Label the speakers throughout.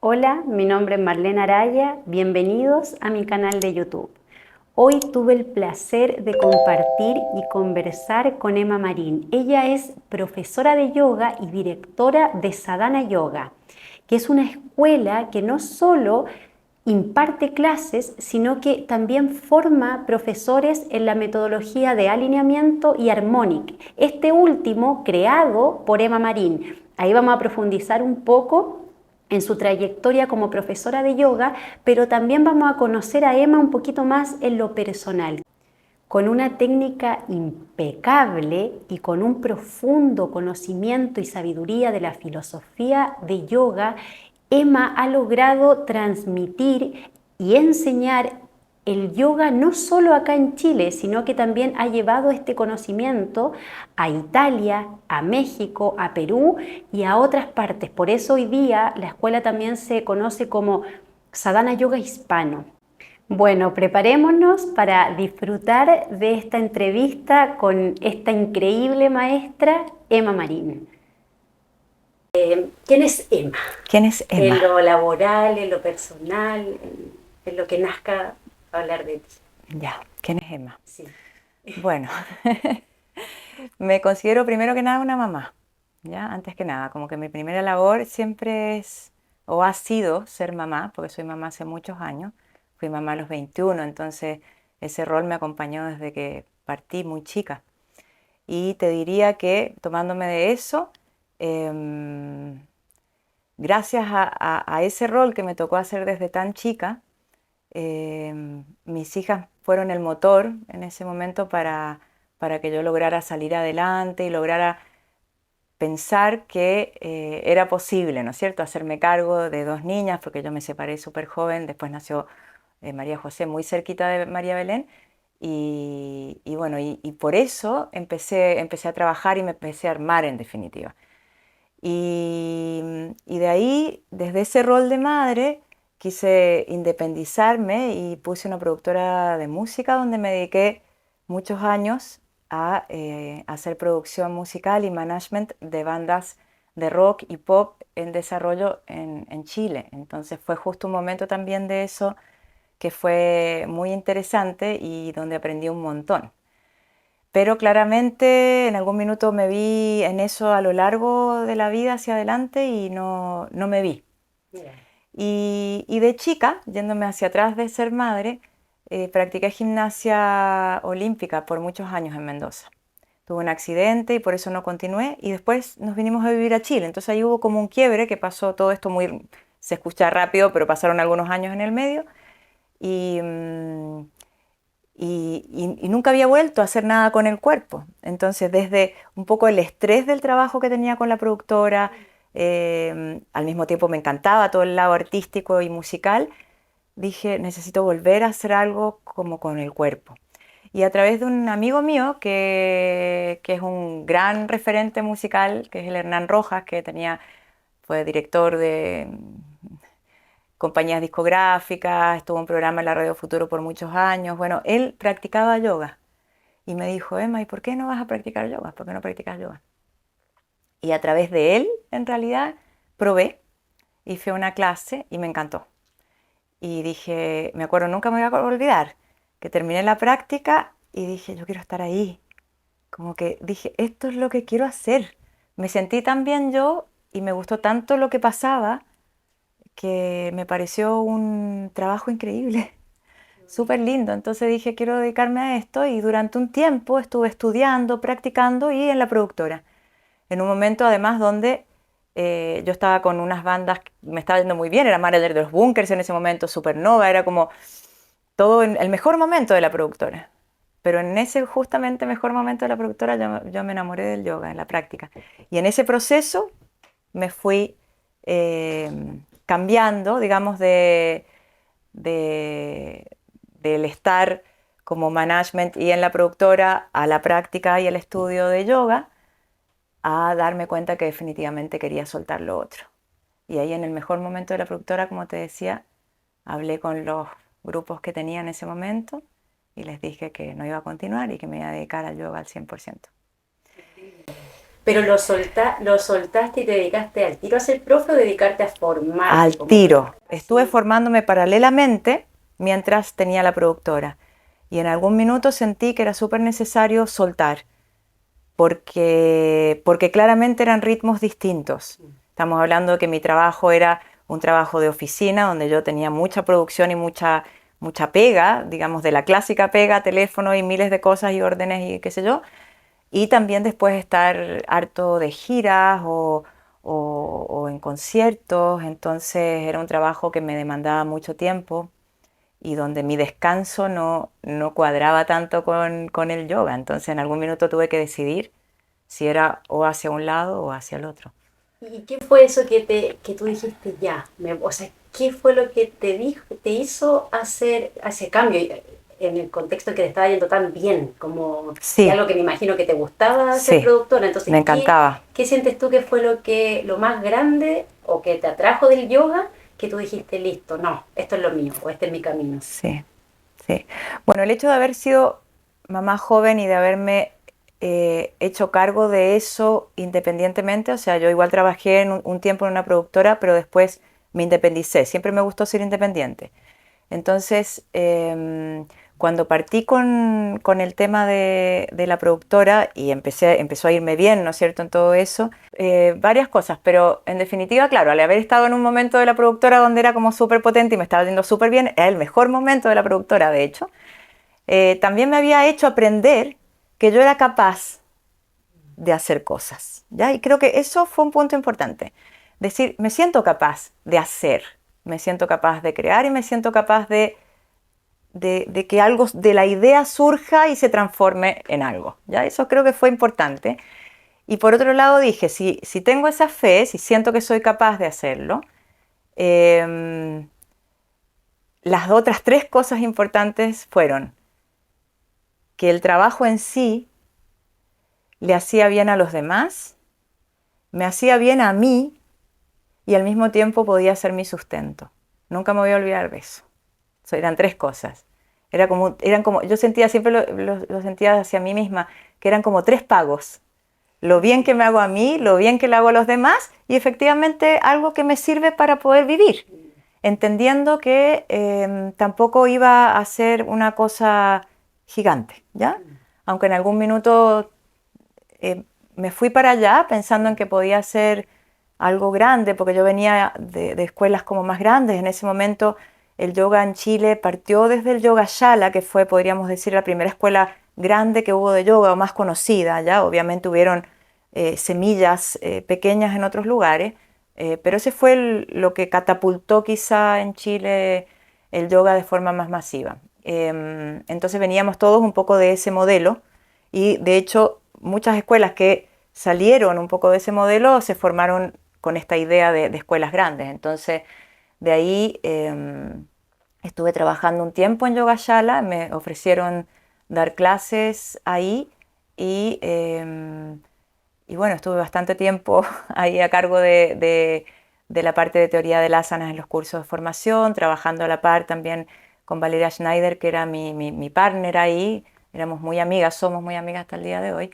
Speaker 1: Hola, mi nombre es Marlene Araya, bienvenidos a mi canal de YouTube. Hoy tuve el placer de compartir y conversar con Emma Marín. Ella es profesora de yoga y directora de Sadhana Yoga, que es una escuela que no solo imparte clases, sino que también forma profesores en la metodología de alineamiento y Harmonic. Este último creado por Emma Marín. Ahí vamos a profundizar un poco en su trayectoria como profesora de yoga, pero también vamos a conocer a Emma un poquito más en lo personal. Con una técnica impecable y con un profundo conocimiento y sabiduría de la filosofía de yoga, Emma ha logrado transmitir y enseñar el yoga no solo acá en Chile, sino que también ha llevado este conocimiento a Italia, a México, a Perú y a otras partes. Por eso hoy día la escuela también se conoce como Sadhana Yoga Hispano. Bueno, preparémonos para disfrutar de esta entrevista con esta increíble maestra, Emma Marín. ¿Quién es Emma?
Speaker 2: ¿Quién es Emma?
Speaker 1: En lo laboral, en lo personal, en lo que nazca hablar de ti.
Speaker 2: Ya, ¿quién es Emma?
Speaker 1: Sí.
Speaker 2: Bueno, me considero primero que nada una mamá, ¿ya? Antes que nada, como que mi primera labor siempre es, o ha sido ser mamá, porque soy mamá hace muchos años, fui mamá a los 21, entonces ese rol me acompañó desde que partí muy chica. Y te diría que tomándome de eso, em, gracias a ese rol que me tocó hacer desde tan chica, mis hijas fueron el motor en ese momento para que yo lograra salir adelante y lograra pensar que era posible, ¿no es cierto?, hacerme cargo de dos niñas, porque yo me separé súper joven, después nació María José muy cerquita de María Belén, y bueno, y por eso empecé a trabajar y me empecé a armar en definitiva. Y de ahí, desde ese rol de madre, quise independizarme y puse una productora de música donde me dediqué muchos años a hacer producción musical y management de bandas de rock y pop en desarrollo en Chile. Entonces fue justo un momento también de eso que fue muy interesante y donde aprendí un montón. Pero claramente en algún minuto me vi en eso a lo largo de la vida hacia adelante y no me vi.
Speaker 1: Yeah.
Speaker 2: Y de chica, yéndome hacia atrás de ser madre, practiqué gimnasia olímpica por muchos años en Mendoza. Tuve un accidente y por eso no continué y después nos vinimos a vivir a Chile. Entonces ahí hubo como un quiebre que pasó todo esto muy, se escucha rápido, pero pasaron algunos años en el medio y, y nunca había vuelto a hacer nada con el cuerpo. Entonces, desde un poco el estrés del trabajo que tenía con la productora, al mismo tiempo me encantaba todo el lado artístico y musical, dije, necesito volver a hacer algo como con el cuerpo. Y a través de un amigo mío que es un gran referente musical, que es el Hernán Rojas, fue director de compañías discográficas, estuvo en un programa en la Radio Futuro por muchos años. Bueno, él practicaba yoga y me dijo, Emma, ¿y por qué no vas a practicar yoga? ¿Por qué no practicas yoga? Y a través de él, en realidad, probé y fui a una clase y me encantó. Y dije, me acuerdo, nunca me voy a olvidar, que terminé la práctica y dije, yo quiero estar ahí. Como que dije, esto es lo que quiero hacer. Me sentí tan bien yo y me gustó tanto lo que pasaba que me pareció un trabajo increíble, súper lindo. Entonces dije, quiero dedicarme a esto y durante un tiempo estuve estudiando, practicando y en la productora. En un momento además donde yo estaba con unas bandas, me estaba yendo muy bien, era manager de los Bunkers en ese momento, Supernova, era como todo el mejor momento de la productora. Pero en ese justamente mejor momento de la productora yo me enamoré del yoga, en la práctica. Y en ese proceso me fui cambiando, digamos, de, del estar como management y en la productora a la práctica y el estudio de yoga, a darme cuenta que definitivamente quería soltar lo otro. Y ahí en el mejor momento de la productora, como te decía, hablé con los grupos que tenía en ese momento y les dije que no iba a continuar y que me iba a dedicar al yoga al 100%.
Speaker 1: Pero lo soltaste y te dedicaste al tiro a ser profe o dedicarte a formarte
Speaker 2: Al
Speaker 1: como
Speaker 2: tiro.
Speaker 1: profe.
Speaker 2: Estuve
Speaker 1: Sí.
Speaker 2: formándome paralelamente mientras tenía la productora. Y en algún minuto sentí que era súper necesario soltar, porque claramente eran ritmos distintos. Estamos hablando de que mi trabajo era un trabajo de oficina, donde yo tenía mucha producción y mucha pega, digamos, de la clásica pega, teléfono y miles de cosas y órdenes y qué sé yo. Y también después estar harto de giras o en conciertos. Entonces era un trabajo que me demandaba mucho tiempo y donde mi descanso no cuadraba tanto con el yoga. Entonces en algún minuto tuve que decidir si era o hacia un lado o hacia el otro.
Speaker 1: ¿Y qué fue eso que tú dijiste ya? O sea, ¿qué fue lo que te hizo hacer ese cambio en el contexto que te estaba yendo tan bien, como de
Speaker 2: Sí,
Speaker 1: algo que me imagino que te gustaba ser
Speaker 2: sí,
Speaker 1: productora?
Speaker 2: me
Speaker 1: Entonces,
Speaker 2: encantaba.
Speaker 1: ¿qué sientes tú que fue lo más grande o que te atrajo del yoga que tú dijiste, listo, no, esto es lo mío o este es mi camino?
Speaker 2: Sí, sí. Bueno, el hecho de haber sido mamá joven y de haberme hecho cargo de eso independientemente, o sea, yo igual trabajé en un tiempo en una productora, pero después me independicé. Siempre me gustó ser independiente. Entonces, cuando partí con el tema de la productora y empezó a irme bien, ¿no es cierto?, en todo eso, varias cosas, pero en definitiva, claro, al haber estado en un momento de la productora donde era como súper potente y me estaba yendo súper bien, era el mejor momento de la productora, de hecho, también me había hecho aprender que yo era capaz de hacer cosas, ¿ya? Y creo que eso fue un punto importante. Decir, me siento capaz de hacer, me siento capaz de crear y me siento capaz de que algo de la idea surja y se transforme en algo, ¿ya? Eso creo que fue importante. Y por otro lado dije, si tengo esa fe, si siento que soy capaz de hacerlo, eh, las otras tres cosas importantes fueron que el trabajo en sí le hacía bien a los demás, me hacía bien a mí y al mismo tiempo podía ser mi sustento. Nunca me voy a olvidar de eso. Eran tres cosas. Eran como, yo sentía, siempre lo sentía hacia mí misma, que eran como tres pagos. Lo bien que me hago a mí, lo bien que le hago a los demás y efectivamente algo que me sirve para poder vivir, entendiendo que tampoco iba a ser una cosa gigante, ¿ya? Aunque en algún minuto me fui para allá pensando en que podía ser algo grande, porque yo venía de escuelas como más grandes. En ese momento el yoga en Chile partió desde el Yoga Shala, que fue, podríamos decir, la primera escuela grande que hubo de yoga o más conocida. Ya obviamente hubieron semillas pequeñas en otros lugares, pero ese fue lo que catapultó quizá en Chile el yoga de forma más masiva. Entonces veníamos todos un poco de ese modelo y de hecho muchas escuelas que salieron un poco de ese modelo se formaron con esta idea de escuelas grandes. Entonces, de ahí estuve trabajando un tiempo en Yogashala, me ofrecieron dar clases ahí y, y bueno, estuve bastante tiempo ahí a cargo de la parte de teoría de asanas en los cursos de formación, trabajando a la par también con Valeria Schneider, que era mi partner ahí. Éramos muy amigas, somos muy amigas hasta el día de hoy,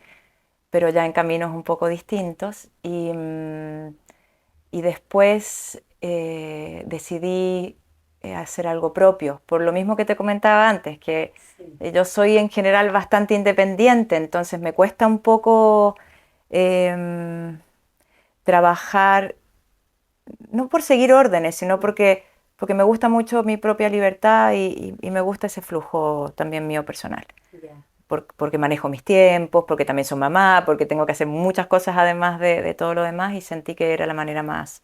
Speaker 2: pero ya en caminos un poco distintos. Y después decidí hacer algo propio, por lo mismo que te comentaba antes, que
Speaker 1: Sí.
Speaker 2: yo soy en general bastante independiente, entonces me cuesta un poco eh, trabajar, no por seguir órdenes, sino porque me gusta mucho mi propia libertad y me gusta ese flujo también mío personal.
Speaker 1: Ya.
Speaker 2: Porque manejo mis tiempos, porque también soy mamá, porque tengo que hacer muchas cosas además de todo lo demás y sentí que era la manera más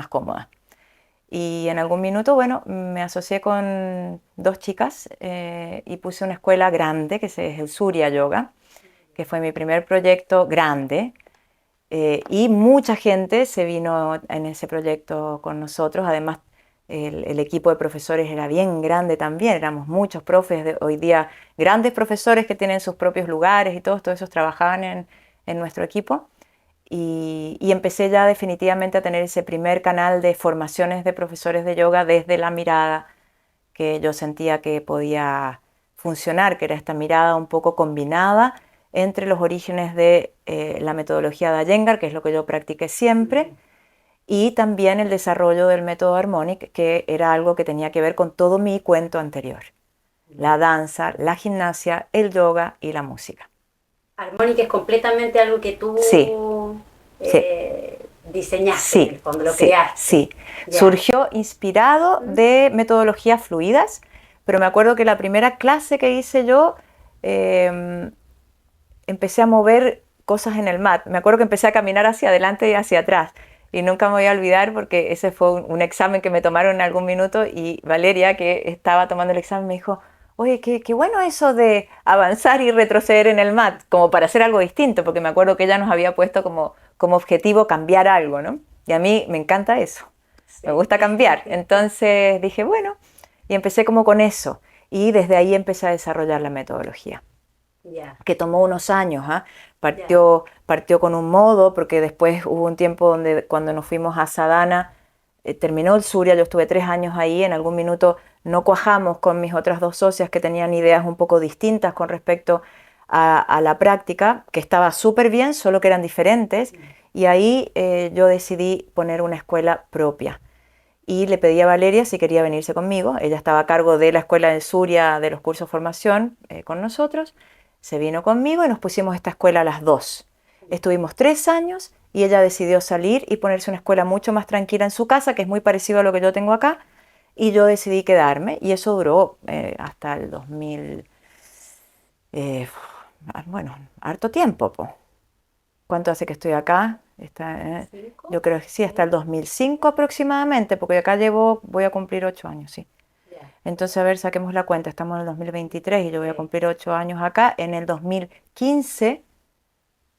Speaker 2: cómoda. Y en algún minuto, bueno, me asocié con dos chicas y puse una escuela grande que es el Surya Yoga, que fue mi primer proyecto grande. Y mucha gente se vino en ese proyecto con nosotros. Además, el equipo de profesores era bien grande también. Éramos muchos profes, hoy día grandes profesores que tienen sus propios lugares y todos esos trabajaban en nuestro equipo. Y empecé ya definitivamente a tener ese primer canal de formaciones de profesores de yoga desde la mirada que yo sentía que podía funcionar, que era esta mirada un poco combinada entre los orígenes de la metodología de Iyengar, que es lo que yo practiqué siempre, y también el desarrollo del método Harmonic, que era algo que tenía que ver con todo mi cuento anterior. La danza, la gimnasia, el yoga y la música.
Speaker 1: Harmonic es completamente algo que tú
Speaker 2: Sí, sí,
Speaker 1: diseñaste,
Speaker 2: sí,
Speaker 1: en el fondo, lo
Speaker 2: sí,
Speaker 1: creaste.
Speaker 2: sí.
Speaker 1: Ya.
Speaker 2: Surgió inspirado de metodologías fluidas, pero me acuerdo que la primera clase que hice yo, empecé a mover cosas en el mat. Me acuerdo que empecé a caminar hacia adelante y hacia atrás. Y nunca me voy a olvidar porque ese fue un examen que me tomaron en algún minuto y Valeria, que estaba tomando el examen, me dijo, oye, qué bueno eso de avanzar y retroceder en el mat, como para hacer algo distinto, porque me acuerdo que ella nos había puesto como objetivo cambiar algo, ¿no? Y a mí me encanta eso,
Speaker 1: Sí.
Speaker 2: me gusta cambiar. Entonces dije, bueno, y empecé como con eso. Y desde ahí empecé a desarrollar la metodología.
Speaker 1: Ya.
Speaker 2: Que tomó unos años, ¿eh? Partió con un modo, porque después hubo un tiempo donde cuando nos fuimos a Sadhana, terminó el Surya, yo estuve 3 años ahí, en algún minuto no cuajamos con mis otras 2 socias que tenían ideas un poco distintas con respecto a la práctica, que estaba súper bien, solo que eran diferentes, y ahí yo decidí poner una escuela propia. Y le pedí a Valeria si quería venirse conmigo. Ella estaba a cargo de la escuela de Surya, de los cursos de formación con nosotros. Se vino conmigo y nos pusimos esta escuela las dos. Estuvimos 3 años y ella decidió salir y ponerse una escuela mucho más tranquila en su casa, que es muy parecido a lo que yo tengo acá. Y yo decidí quedarme y eso duró hasta el 2000, bueno, harto tiempo, po. ¿Cuánto hace que estoy acá? Yo creo que sí, hasta el 2005 aproximadamente, porque acá voy a cumplir 8 años, sí. Entonces, a ver, saquemos la cuenta, estamos en el 2023 y yo voy a cumplir 8 años acá. En el 2015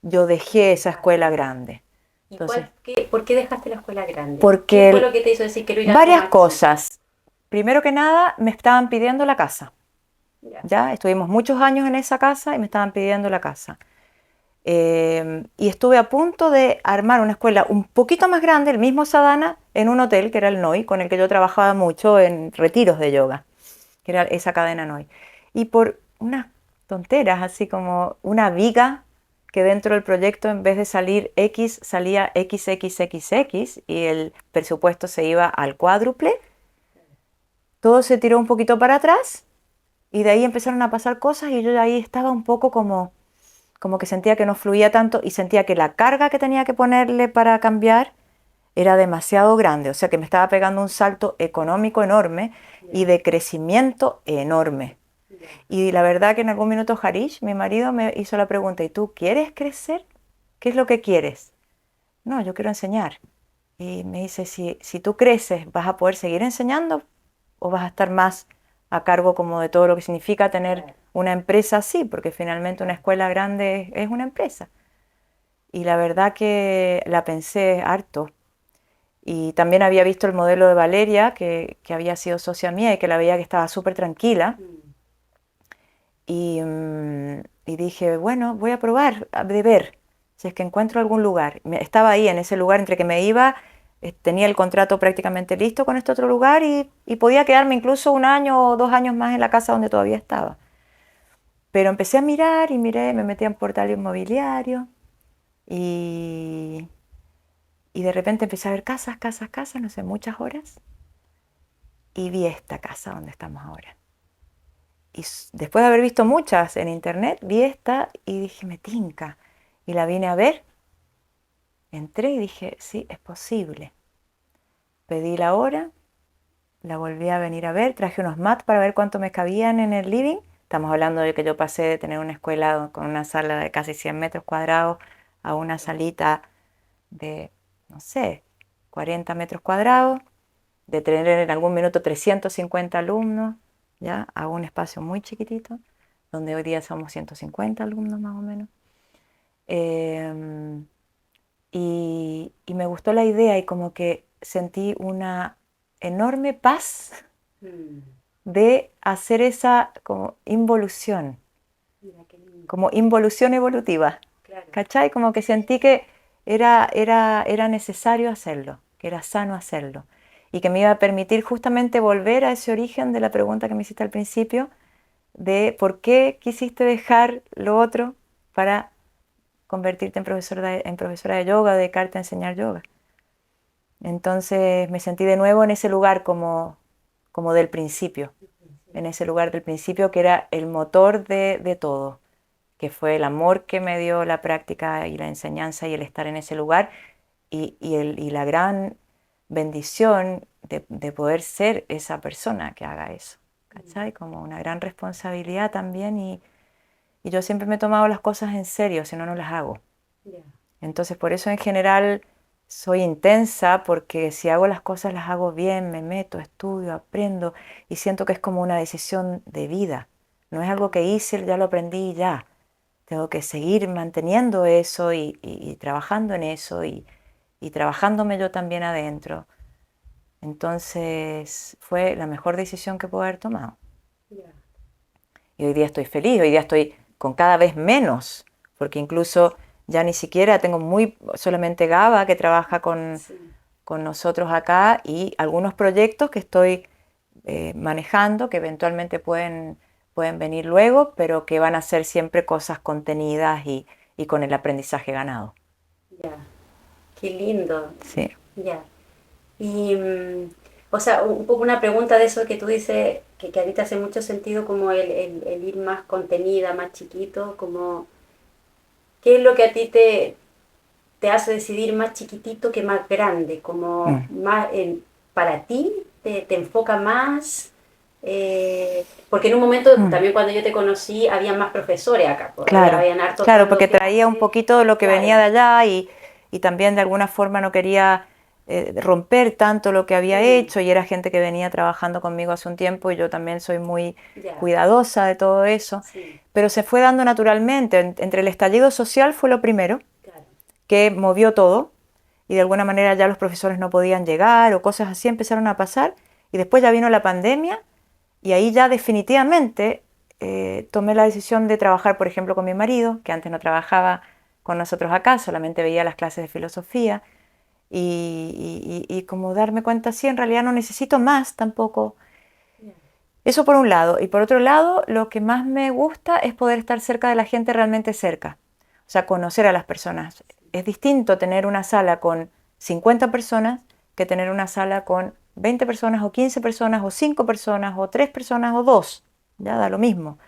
Speaker 2: yo dejé esa escuela grande.
Speaker 1: Entonces, ¿por qué dejaste la escuela grande?
Speaker 2: Porque
Speaker 1: ¿Qué fue lo que te hizo decir quiero ir a algo
Speaker 2: varias
Speaker 1: más
Speaker 2: cosas. Primero que nada, me estaban pidiendo la casa. Ya, estuvimos muchos años en esa casa y me estaban pidiendo la casa. Y estuve a punto de armar una escuela un poquito más grande, el mismo Sadhana, en un hotel que era el NOI, con el que yo trabajaba mucho en retiros de yoga, que era esa cadena NOI. Y por unas tonteras, así como una viga que dentro del proyecto en vez de salir X salía XXXX y el presupuesto se iba al cuádruple, todo se tiró un poquito para atrás y de ahí empezaron a pasar cosas y yo ya ahí estaba un poco como que sentía que no fluía tanto y sentía que la carga que tenía que ponerle para cambiar era demasiado grande, o sea que me estaba pegando un salto económico enorme y de crecimiento enorme. Y la verdad que en algún minuto Harish, mi marido, me hizo la pregunta, ¿y tú quieres crecer? ¿Qué es lo que quieres? No, yo quiero enseñar. Y me dice, si tú creces, ¿vas a poder seguir enseñando o vas a estar más a cargo como de todo lo que significa tener una empresa así? Porque finalmente una escuela grande es una empresa. Y la verdad que la pensé harto. Y también había visto el modelo de Valeria, que había sido socia mía y que la veía que estaba súper tranquila. Y dije, bueno, voy a probar, de ver si es que encuentro algún lugar. Estaba ahí en ese lugar entre que me iba, tenía el contrato prácticamente listo con este otro lugar y podía quedarme incluso 1 año o 2 años más en la casa donde todavía estaba. Pero empecé a mirar y miré, me metí en portal inmobiliario y de repente empecé a ver casas, no sé, muchas horas. Y vi esta casa donde estamos ahora. Y después de haber visto muchas en internet, vi esta y dije, me tinca. Y la vine a ver, entré y dije, sí, es posible. Pedí la hora, la volví a venir a ver, traje unos mats para ver cuánto me cabían en el living. Estamos hablando de que yo pasé de tener una escuela con una sala de casi 100 metros cuadrados a una salita de, no sé, 40 metros cuadrados, de tener en algún minuto 350 alumnos, ¿ya? A un espacio muy chiquitito, donde hoy día somos 150 alumnos más o menos. Y me gustó la idea y como que sentí una enorme paz de hacer esa como involución, como involución evolutiva, ¿cachai? Como que sentí que era necesario hacerlo, que era sano hacerlo y que me iba a permitir justamente volver a ese origen de la pregunta que me hiciste al principio, de por qué quisiste dejar lo otro, para convertirte en profesora de yoga, dedicarte a enseñar yoga. Entonces me sentí de nuevo en ese lugar como del principio, en ese lugar del principio que era el motor de todo, que fue el amor que me dio la práctica y la enseñanza y el estar en ese lugar y la gran bendición de poder ser esa persona que haga eso, ¿cachai? Como una gran responsabilidad también y yo siempre me he tomado las cosas en serio, si no, no las hago. Yeah. Entonces por eso en general soy intensa, porque si hago las cosas las hago bien, me meto, estudio, aprendo y siento que es como una decisión de vida. No es algo que hice, ya lo aprendí y ya. Tengo que seguir manteniendo eso y trabajando en eso y trabajándome yo también adentro. Entonces fue la mejor decisión que puedo haber tomado. Yeah. Y hoy día estoy feliz, hoy día estoy con cada vez menos, porque incluso ya ni siquiera tengo solamente Gaba que trabaja con nosotros acá y algunos proyectos que estoy manejando que eventualmente pueden venir luego, pero que van a ser siempre cosas contenidas y con el aprendizaje ganado.
Speaker 1: Ya, qué lindo.
Speaker 2: Sí.
Speaker 1: Ya. Y, o sea, un poco una pregunta de eso que tú dices, que a ti te hace mucho sentido, como el ir más contenida, más chiquito, como, ¿qué es lo que a ti te hace decidir más chiquitito que más grande? Como más para ti, te enfoca más, porque en un momento, también cuando yo te conocí, había más profesores acá,
Speaker 2: claro,
Speaker 1: habían hartos
Speaker 2: claro, porque traía un poquito de lo que venía de allá y también de alguna forma no quería romper tanto lo que había hecho y era gente que venía trabajando conmigo hace un tiempo y yo también soy muy cuidadosa de todo eso, pero se fue dando naturalmente. Entre el estallido social fue lo primero que movió todo y de alguna manera ya los profesores no podían llegar o cosas así empezaron a pasar y después ya vino la pandemia y ahí ya definitivamente tomé la decisión de trabajar, por ejemplo, con mi marido, que antes no trabajaba con nosotros acá, solamente veía las clases de filosofía y como darme cuenta, sí, en realidad no necesito más tampoco. Eso por un lado. Y por otro lado, lo que más me gusta es poder estar cerca de la gente realmente cerca. O sea, conocer a las personas. Es distinto tener una sala con 50 personas que tener una sala con 20 personas o 15 personas o 5 personas o 3 personas o 2. Ya da lo mismo.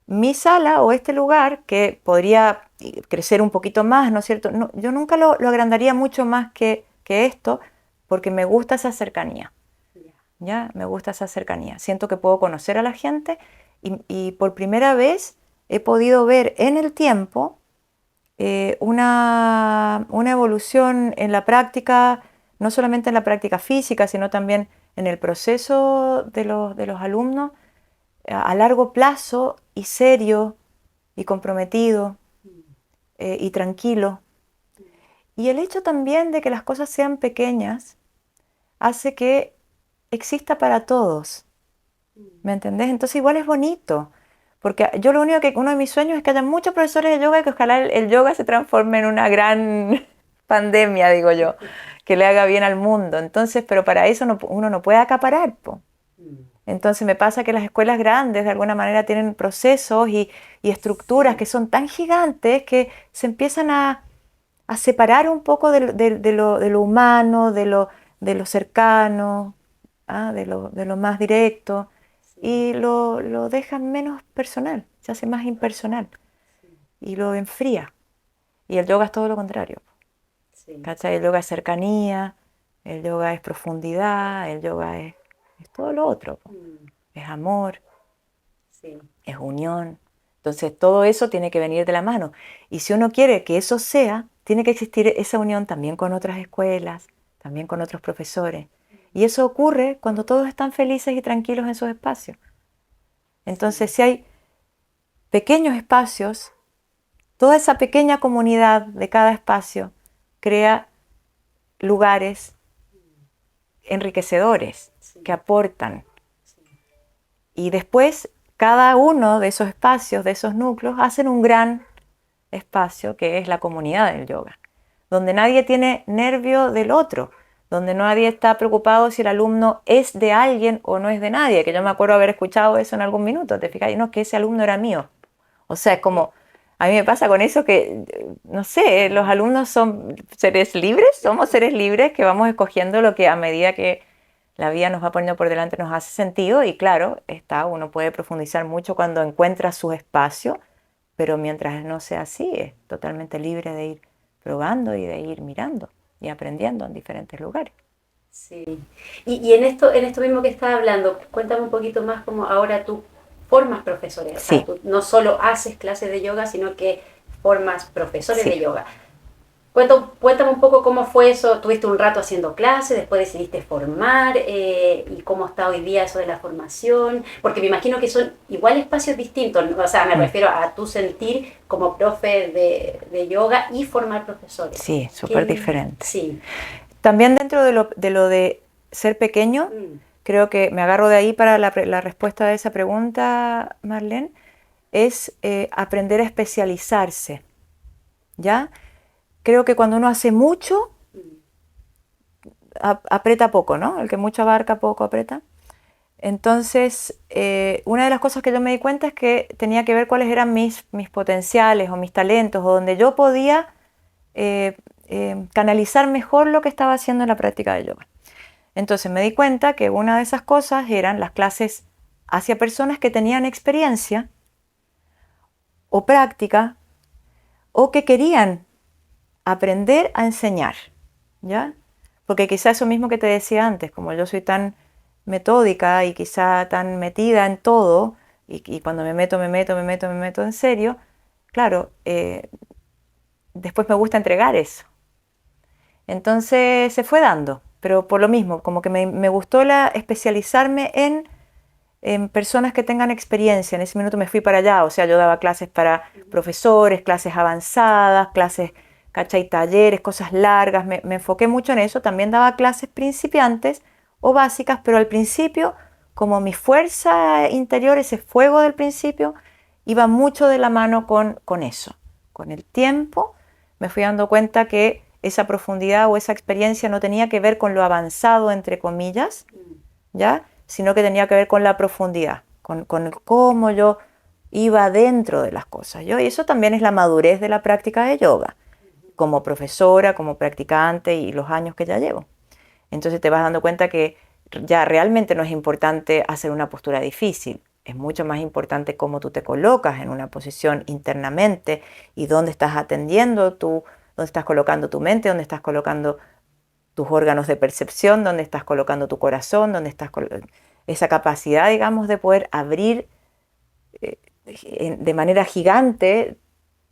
Speaker 2: Mi sala o este lugar, que podría crecer un poquito más, ¿no es cierto? No, yo nunca lo agrandaría mucho más que esto, porque me gusta esa cercanía. ¿Ya? Me gusta esa cercanía. Siento que puedo conocer a la gente y por primera vez he podido ver en el tiempo una evolución en la práctica, no solamente en la práctica física, sino también en el proceso de los alumnos a largo plazo y serio y comprometido y tranquilo. Y el hecho también de que las cosas sean pequeñas hace que exista para todos, ¿me entendés? Entonces igual es bonito, porque yo lo único uno de mis sueños es que haya muchos profesores de yoga y que ojalá el yoga se transforme en una gran pandemia, digo yo, que le haga bien al mundo. Entonces, pero para eso uno no puede acaparar, po. Entonces me pasa que las escuelas grandes de alguna manera tienen procesos y estructuras que son tan gigantes que se empiezan a separar un poco de lo humano, de lo cercano, de lo más directo, y lo dejan menos personal, se hace más impersonal y lo enfría. Y el yoga es todo lo contrario. ¿Cachai? El yoga es cercanía, el yoga es profundidad, el yoga es todo lo otro. Es amor, es unión. Entonces todo eso tiene que venir de la mano. Y si uno quiere que eso sea, tiene que existir esa unión también con otras escuelas, también con otros profesores. Y eso ocurre cuando todos están felices y tranquilos en sus espacios. Entonces, si hay pequeños espacios, toda esa pequeña comunidad de cada espacio crea lugares enriquecedores que aportan. Y después, cada uno de esos espacios, de esos núcleos, hacen un gran espacio que es la comunidad del yoga, donde nadie tiene nervio del otro, donde nadie está preocupado si el alumno es de alguien o no es de nadie, que yo me acuerdo haber escuchado eso en algún minuto, ¿te fijas? No, que ese alumno era mío. O sea, es como, A mí me pasa con eso que, no sé, los alumnos son seres libres, somos seres libres que vamos escogiendo lo que a medida que la vida nos va poniendo por delante nos hace sentido y claro, uno puede profundizar mucho cuando encuentra su espacio, pero mientras no sea así, es totalmente libre de ir probando y de ir mirando y aprendiendo en diferentes lugares.
Speaker 1: Sí. Y en esto mismo que estás hablando, cuéntame un poquito más cómo ahora tú formas profesores. O sea,
Speaker 2: Sí,
Speaker 1: tú no solo haces clases de yoga, sino que formas profesores
Speaker 2: sí.
Speaker 1: de yoga. Cuéntame un poco cómo fue eso. Tuviste un rato haciendo clases, después decidiste formar, y cómo está hoy día eso de la formación, porque me imagino que son igual espacios distintos, ¿no? O sea, me refiero a tu sentir como profe de yoga y formar profesores.
Speaker 2: Sí, súper diferente.
Speaker 1: Sí.
Speaker 2: También dentro de lo de ser pequeño, creo que me agarro de ahí para la respuesta de esa pregunta, Marlene, es aprender a especializarse, ¿ya? Creo que cuando uno hace mucho, aprieta poco, ¿no? El que mucho abarca, poco aprieta. Entonces, una de las cosas que yo me di cuenta es que tenía que ver cuáles eran mis potenciales o mis talentos, o donde yo podía canalizar mejor lo que estaba haciendo en la práctica de yoga. Entonces me di cuenta que una de esas cosas eran las clases hacia personas que tenían experiencia o práctica o que querían aprender a enseñar, ¿ya? Porque quizá eso mismo que te decía antes, como yo soy tan metódica y quizá tan metida en todo, y cuando me meto en serio, claro, después me gusta entregar eso. Entonces se fue dando, pero por lo mismo, como que me gustó especializarme en personas que tengan experiencia. En ese minuto me fui para allá, o sea, yo daba clases para profesores, clases avanzadas, clases, ¿cachai? Talleres, cosas largas, me enfoqué mucho en eso. También daba clases principiantes o básicas, pero al principio, como mi fuerza interior, ese fuego del principio, iba mucho de la mano con eso. Con el tiempo me fui dando cuenta que esa profundidad o esa experiencia no tenía que ver con lo avanzado, entre comillas, ¿ya? Sino que tenía que ver con la profundidad, con cómo yo iba dentro de las cosas. Y eso también es la madurez de la práctica de yoga, como profesora, como practicante y los años que ya llevo. Entonces te vas dando cuenta que ya realmente no es importante hacer una postura difícil, es mucho más importante cómo tú te colocas en una posición internamente y dónde estás atendiendo tú, dónde estás colocando tu mente, dónde estás colocando tus órganos de percepción, dónde estás colocando tu corazón, dónde estás esa capacidad, digamos, de poder abrir de manera gigante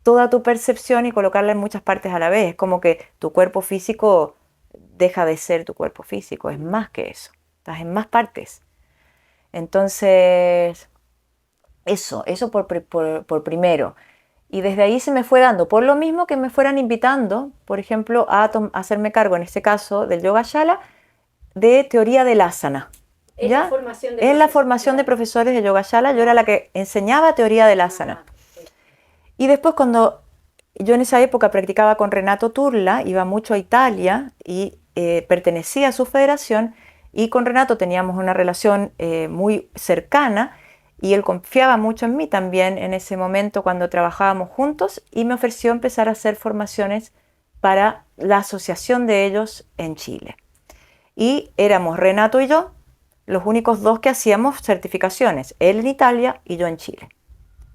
Speaker 2: toda tu percepción y colocarla en muchas partes a la vez. Es como que tu cuerpo físico deja de ser tu cuerpo físico, es más que eso, estás en más partes. Entonces, eso por primero. Y desde ahí se me fue dando, por lo mismo que me fueran invitando, por ejemplo, a hacerme cargo, en este caso, del Yoga Shala, de teoría del asana. ¿Ya? En la formación de profesores de Yoga Shala, yo era la que enseñaba teoría del asana. Y después cuando yo en esa época practicaba con Renato Turla, iba mucho a Italia y pertenecía a su federación, y con Renato teníamos una relación muy cercana, y él confiaba mucho en mí también en ese momento cuando trabajábamos juntos, y me ofreció empezar a hacer formaciones para la asociación de ellos en Chile. Y éramos Renato y yo los únicos dos que hacíamos certificaciones, él en Italia y yo en Chile,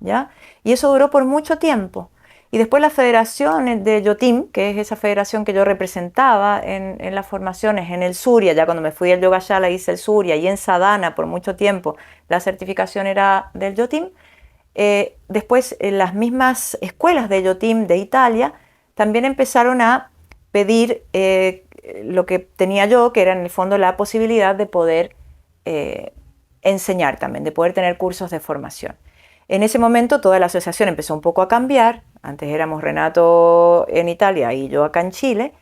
Speaker 2: ¿ya? Y eso duró por mucho tiempo. Y después la federación de Yotim, que es esa federación que yo representaba en las formaciones en el Surya, ya cuando me fui al Yoga Shala hice el Surya, y en Sadhana por mucho tiempo la certificación era del Yotim. Después las mismas escuelas de Yotim de Italia también empezaron a pedir lo que tenía yo, que era en el fondo la posibilidad de poder enseñar también, de poder tener cursos de formación. En ese momento toda la asociación empezó un poco a cambiar. Antes éramos Renato en Italia y yo acá en Chile,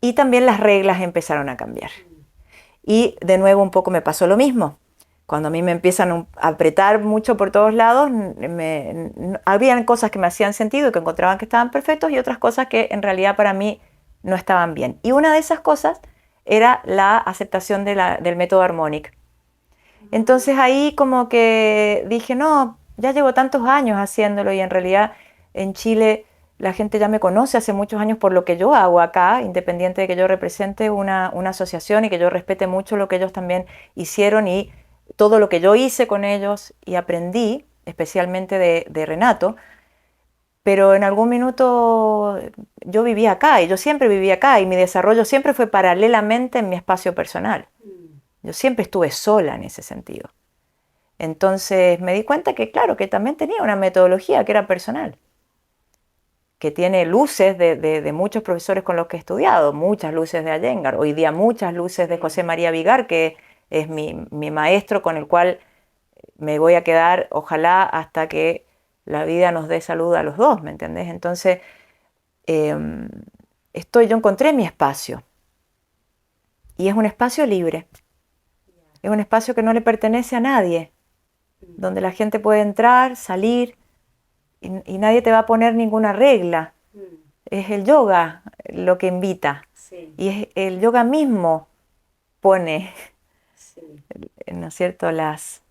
Speaker 2: y también las reglas empezaron a cambiar. Y de nuevo un poco me pasó lo mismo. Cuando a mí me empiezan a apretar mucho por todos lados, habían cosas que me hacían sentido y que encontraban que estaban perfectos, y otras cosas que en realidad para mí no estaban bien. Y una de esas cosas era la aceptación del método Harmonic. Entonces ahí como que dije, no, ya llevo tantos años haciéndolo y en realidad en Chile la gente ya me conoce hace muchos años por lo que yo hago acá, independiente de que yo represente una asociación y que yo respete mucho lo que ellos también hicieron y todo lo que yo hice con ellos y aprendí, especialmente de Renato. Pero en algún minuto yo vivía acá y yo siempre viví acá y mi desarrollo siempre fue paralelamente en mi espacio personal. Yo siempre estuve sola en ese sentido. Entonces me di cuenta que, claro, que también tenía una metodología que era personal, que tiene luces de muchos profesores con los que he estudiado, muchas luces de Iyengar, hoy día muchas luces de José María Vigar, que es mi maestro con el cual me voy a quedar, ojalá, hasta que la vida nos dé salud a los dos, ¿me entendés? Entonces, yo encontré mi espacio, y es un espacio libre, es un espacio que no le pertenece a nadie, donde la gente puede entrar, salir, y nadie te va a poner ninguna regla. Es el yoga lo que invita, y es el yoga mismo pone, ¿no es cierto?, las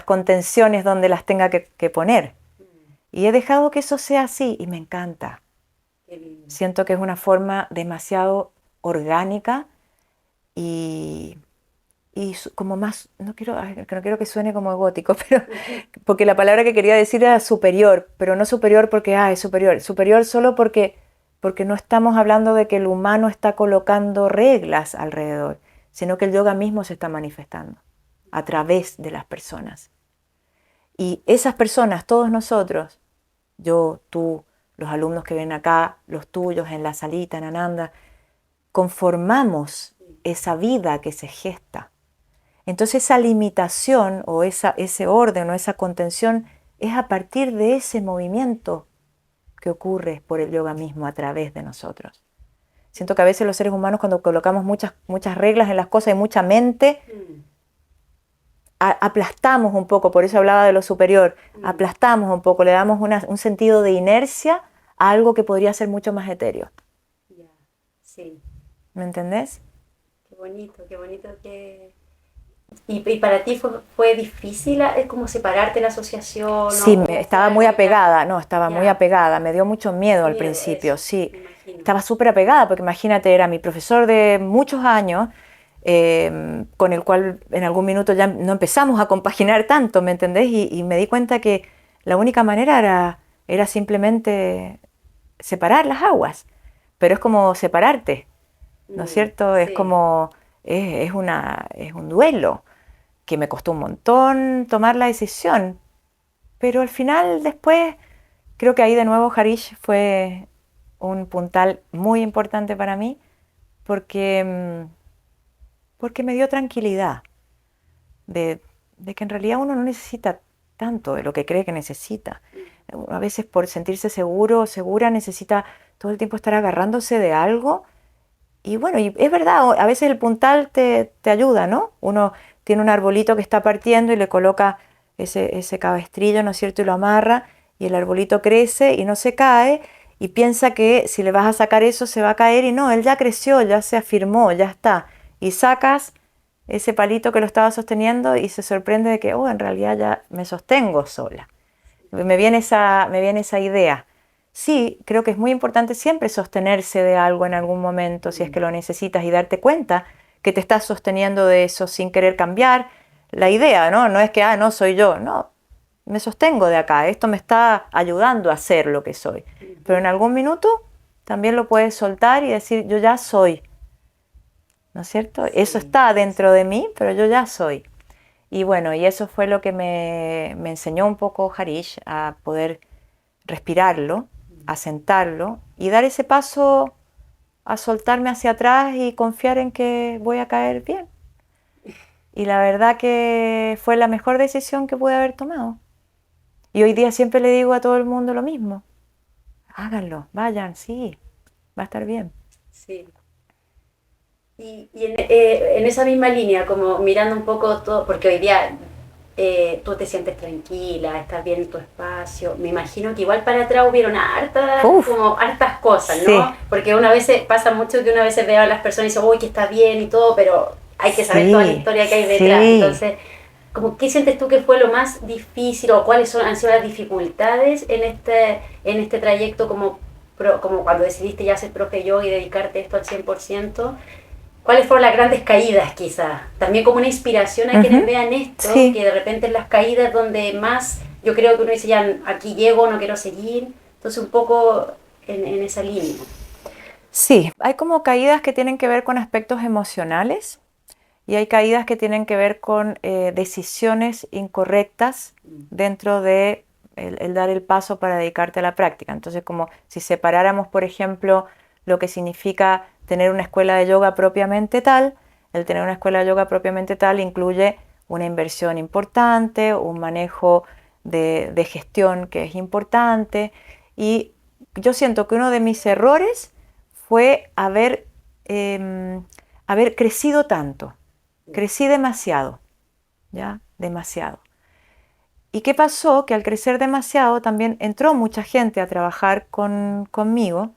Speaker 2: contenciones donde las tenga que poner. Y he dejado que eso sea así y me encanta. Siento que es una forma demasiado orgánica y como más, no quiero que suene como gótico, pero, porque la palabra que quería decir era superior, pero no superior porque es superior, superior solo porque no estamos hablando de que el humano está colocando reglas alrededor, sino que el yoga mismo se está manifestando a través de las personas. Y esas personas, todos nosotros, yo, tú, los alumnos que ven acá, los tuyos en la salita, en Ananda, conformamos esa vida que se gesta. Entonces esa limitación o ese orden o esa contención es a partir de ese movimiento que ocurre por el yoga mismo a través de nosotros. Siento que a veces los seres humanos, cuando colocamos muchas reglas en las cosas y mucha mente, aplastamos un poco, por eso hablaba de lo superior, aplastamos un poco, le damos un sentido de inercia a algo que podría ser mucho más etéreo.
Speaker 1: Sí.
Speaker 2: ¿Me entendés?
Speaker 1: Qué bonito que... ¿Y para ti fue difícil como separarte de la asociación?
Speaker 2: Sí, estaba muy apegada, muy apegada, me dio mucho miedo al principio,
Speaker 1: eso,
Speaker 2: sí. Estaba súper apegada, porque imagínate, era mi profesor de muchos años, con el cual en algún minuto ya no empezamos a compaginar tanto, ¿me entendés? Y me di cuenta que la única manera era simplemente separar las aguas, pero es como separarte, ¿no es cierto? Sí. Es como, es un duelo que me costó un montón tomar la decisión, pero al final después creo que ahí de nuevo Harish fue un puntal muy importante para mí, porque me dio tranquilidad de que en realidad uno no necesita tanto de lo que cree que necesita. A veces por sentirse seguro o segura necesita todo el tiempo estar agarrándose de algo. Y bueno, y es verdad, a veces el puntal te ayuda, ¿no? Uno tiene un arbolito que está partiendo y le coloca ese cabestrillo, ¿no es cierto? Y lo amarra y el arbolito crece y no se cae y piensa que si le vas a sacar eso se va a caer y no, él ya creció, ya se afirmó, ya está. Y sacas ese palito que lo estaba sosteniendo y se sorprende de que, en realidad ya me sostengo sola. Me viene esa idea. Sí, creo que es muy importante siempre sostenerse de algo en algún momento, si es que lo necesitas, y darte cuenta que te estás sosteniendo de eso sin querer cambiar la idea, ¿no? No es que, no soy yo, no, me sostengo de acá, esto me está ayudando a ser lo que soy. Pero en algún minuto también lo puedes soltar y decir, yo ya soy, ¿no es cierto? Sí. Eso está dentro de mí, pero yo ya soy. Y bueno, y eso fue lo que me enseñó un poco Harish, a poder respirarlo, a sentarlo y dar ese paso a soltarme hacia atrás y confiar en que voy a caer bien. Y la verdad que fue la mejor decisión que pude haber tomado. Y hoy día siempre le digo a todo el mundo lo mismo. Háganlo, vayan, sí, va a estar bien.
Speaker 1: Sí. Y en esa misma línea, como mirando un poco todo, porque hoy día tú te sientes tranquila, estás bien en tu espacio, me imagino que igual para atrás hubieron hartas cosas, ¿no? Sí. Porque una vez pasa mucho que una vez ve a las personas y dice, uy, que está bien y todo, pero hay que saber toda la historia que hay detrás. Sí. Entonces, como, ¿qué sientes tú que fue lo más difícil o cuáles han sido las dificultades en este trayecto como cuando decidiste ya ser profe de yoga y dedicarte a esto al 100%? ¿Cuáles fueron las grandes caídas quizás? También como una inspiración a quienes vean esto,
Speaker 2: sí.
Speaker 1: que de repente en las caídas donde más, yo creo que uno dice ya aquí llego, no quiero seguir, entonces un poco en esa línea.
Speaker 2: Sí, hay como caídas que tienen que ver con aspectos emocionales y hay caídas que tienen que ver con decisiones incorrectas dentro de el dar el paso para dedicarte a la práctica. Entonces, como si separáramos, por ejemplo, lo que significa tener una escuela de yoga propiamente tal, el tener una escuela de yoga propiamente tal incluye una inversión importante, un manejo de gestión que es importante, y yo siento que uno de mis errores fue haber crecido tanto. Crecí demasiado, ¿ya? Demasiado. ¿Y qué pasó? Que al crecer demasiado también entró mucha gente a trabajar conmigo,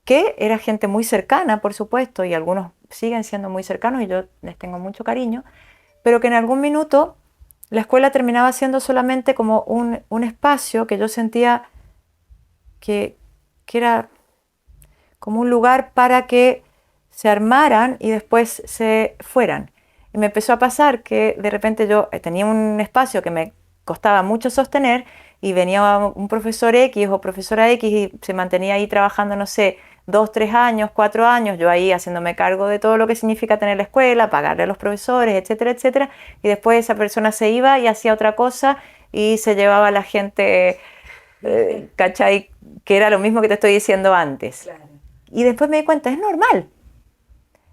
Speaker 2: que era gente muy cercana, por supuesto, y algunos siguen siendo muy cercanos y yo les tengo mucho cariño, pero que en algún minuto la escuela terminaba siendo solamente como un espacio que yo sentía que era como un lugar para que se armaran y después se fueran. Y me empezó a pasar que de repente yo tenía un espacio que me costaba mucho sostener y venía un profesor X o profesora X y se mantenía ahí trabajando, no sé, 2, 3 años, 4 años, yo ahí haciéndome cargo de todo lo que significa tener la escuela, pagarle a los profesores, etcétera, etcétera, y después esa persona se iba y hacía otra cosa y se llevaba a la gente, ¿cachai? Que era lo mismo que te estoy diciendo antes. Claro. Y después me di cuenta, es normal,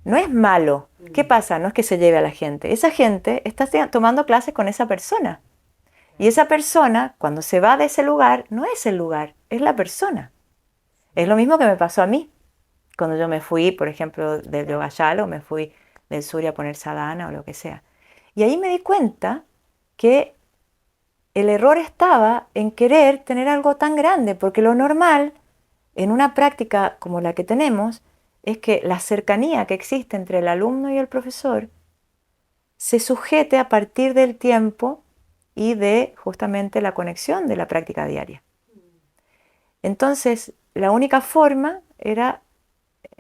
Speaker 2: no es malo. ¿Qué pasa? No es que se lleve a la gente. Esa gente está tomando clases con esa persona. Y esa persona, cuando se va de ese lugar, no es el lugar, es la persona. Es lo mismo que me pasó a mí. Cuando yo me fui, por ejemplo, del Yogayala o me fui del Surya a poner sadhana o lo que sea. Y ahí me di cuenta que el error estaba en querer tener algo tan grande, porque lo normal en una práctica como la que tenemos es que la cercanía que existe entre el alumno y el profesor se sujete a partir del tiempo y de justamente la conexión de la práctica diaria. Entonces, la única forma era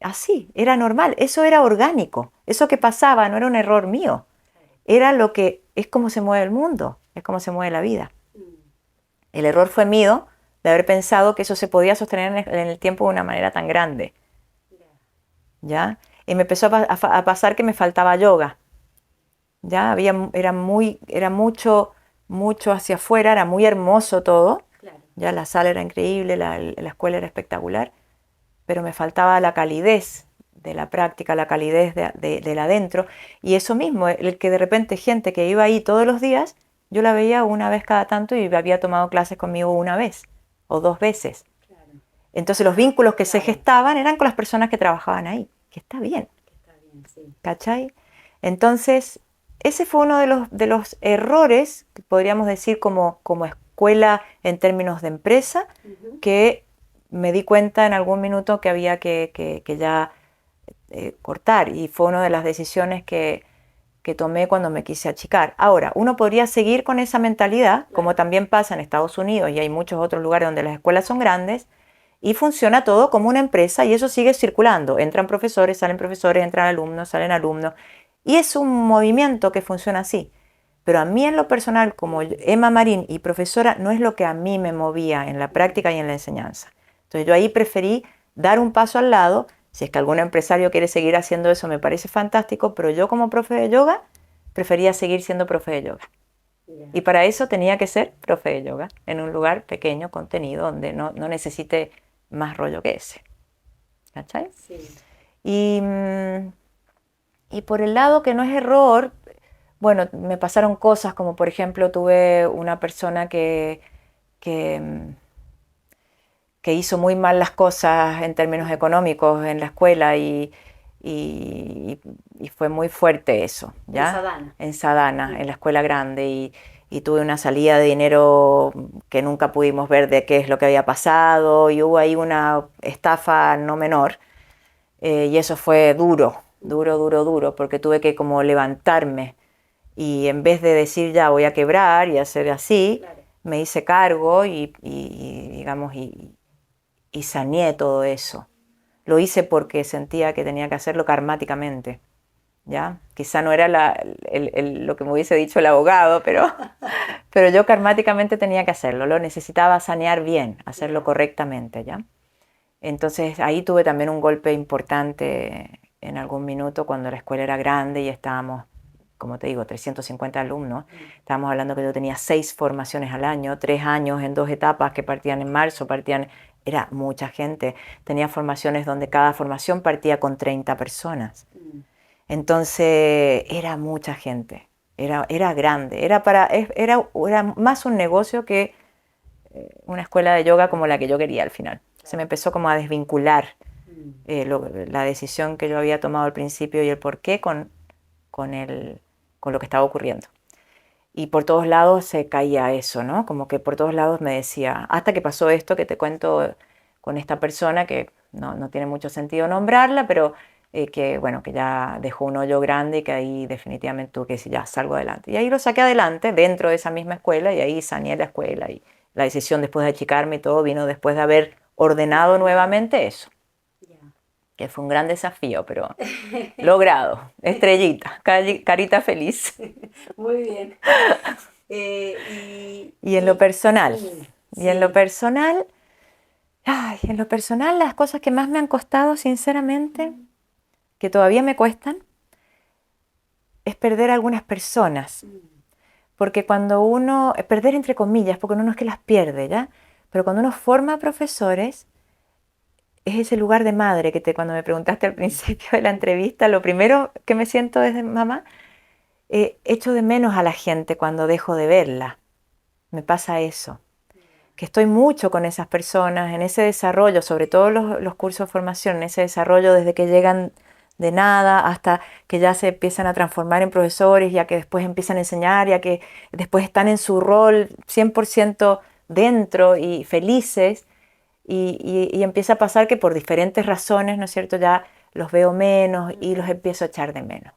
Speaker 2: así, era normal, eso era orgánico, eso que pasaba no era un error mío, era lo que es como se mueve el mundo, es como se mueve la vida. El error fue mío de haber pensado que eso se podía sostener en el tiempo de una manera tan grande. ¿Ya? Y me empezó a pasar que me faltaba yoga. ¿Ya? Era mucho hacia afuera, era muy hermoso todo. Claro. Ya la sala era increíble, la escuela era espectacular, pero me faltaba la calidez de la práctica, la calidez del adentro. Y eso mismo, el que de repente gente que iba ahí todos los días, yo la veía una vez cada tanto y había tomado clases conmigo una vez o 2 veces. Claro. Entonces los vínculos que se gestaban eran con las personas que trabajaban ahí, que está bien. Sí. ¿Cachai? Entonces, ese fue uno de los errores, que podríamos decir como escuela en términos de empresa, que me di cuenta en algún minuto que había que ya cortar, y fue una de las decisiones que tomé cuando me quise achicar. Ahora, uno podría seguir con esa mentalidad, como también pasa en Estados Unidos y hay muchos otros lugares donde las escuelas son grandes y funciona todo como una empresa y eso sigue circulando. Entran profesores, entran alumnos, salen alumnos y es un movimiento que funciona así. Pero a mí en lo personal, como Emma Marín y profesora, no es lo que a mí me movía en la práctica y en la enseñanza. Entonces yo ahí preferí dar un paso al lado. Si es que algún empresario quiere seguir haciendo eso, me parece fantástico, pero yo como profe de yoga prefería seguir siendo profe de yoga. Yeah. Y para eso tenía que ser profe de yoga en un lugar pequeño, contenido, donde no necesite más rollo que ese. ¿Cachai? Sí. Y por el lado que no es error, bueno, me pasaron cosas como, por ejemplo, tuve una persona que hizo muy mal las cosas en términos económicos en la escuela y fue muy fuerte eso, ¿ya?
Speaker 1: En Sadhana.
Speaker 2: En Sadhana, en la escuela grande, y tuve una salida de dinero que nunca pudimos ver de qué es lo que había pasado y hubo ahí una estafa no menor y eso fue duro, porque tuve que como levantarme Y en vez de decir ya voy a quebrar y hacer así,
Speaker 1: Claro.
Speaker 2: me hice cargo digamos, y saneé todo eso. Lo hice porque sentía que tenía que hacerlo karmáticamente, ¿ya? Quizá no era lo que me hubiese dicho el abogado, pero yo karmáticamente tenía que hacerlo, lo necesitaba sanear bien, hacerlo correctamente, ¿ya? Entonces ahí tuve también un golpe importante en algún minuto cuando la escuela era grande y estábamos, como te digo, 350 alumnos. Estábamos hablando que yo tenía 6 formaciones al año, 3 años en 2 etapas que partían en marzo, era mucha gente. Tenía formaciones donde cada formación partía con 30 personas. Entonces era mucha gente, era grande, era más un negocio que una escuela de yoga como la que yo quería al final. Se me empezó como a desvincular la decisión que yo había tomado al principio y el porqué con lo que estaba ocurriendo. Y por todos lados se caía eso, ¿no? Como que por todos lados me decía, hasta que pasó esto que te cuento con esta persona, que no tiene mucho sentido nombrarla, pero que, bueno, que ya dejó un hoyo grande y que ahí definitivamente tuve que decir, ya, salgo adelante. Y ahí lo saqué adelante dentro de esa misma escuela y ahí saneé la escuela. Y la decisión después de achicarme y todo vino después de haber ordenado nuevamente eso, que fue un gran desafío, pero logrado, estrellita, carita feliz.
Speaker 1: Muy bien.
Speaker 2: Y en lo personal,
Speaker 1: sí.
Speaker 2: en lo personal, en lo personal las cosas que más me han costado, sinceramente, que todavía me cuestan, es perder a algunas personas. Porque cuando uno, perder entre comillas, porque uno no es que las pierde, ¿ya? Pero cuando uno forma profesores, es ese lugar de madre cuando me preguntaste al principio de la entrevista, lo primero que me siento es de mamá, echo de menos a la gente cuando dejo de verla. Me pasa eso, que estoy mucho con esas personas, en ese desarrollo, sobre todo los cursos de formación, en ese desarrollo desde que llegan de nada hasta que ya se empiezan a transformar en profesores, ya que después empiezan a enseñar, ya que después están en su rol 100% dentro y felices. Y empieza a pasar que por diferentes razones, ¿no es cierto?, ya los veo menos y los empiezo a echar de menos.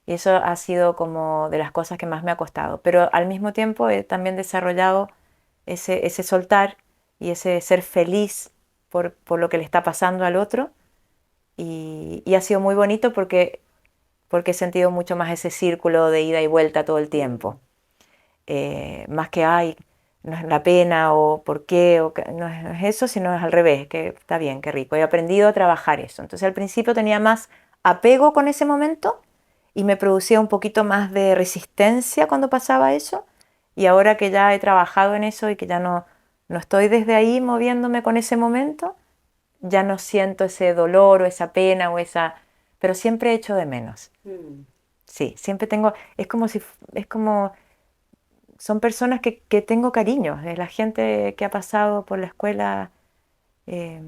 Speaker 2: Y eso ha sido como de las cosas que más me ha costado. Pero al mismo tiempo he también desarrollado ese soltar y ese ser feliz por lo que le está pasando al otro. Y ha sido muy bonito porque he sentido mucho más ese círculo de ida y vuelta todo el tiempo. Más que, ay, no es la pena o por qué, no es eso, sino es al revés, que está bien, qué rico. He aprendido a trabajar eso. Entonces al principio tenía más apego con ese momento y me producía un poquito más de resistencia cuando pasaba eso. Y ahora que ya he trabajado en eso y que ya no estoy desde ahí moviéndome con ese momento, ya no siento ese dolor o esa pena pero siempre echo de menos. Sí, siempre tengo, es como son personas que tengo cariño, es la gente que ha pasado por la escuela, eh,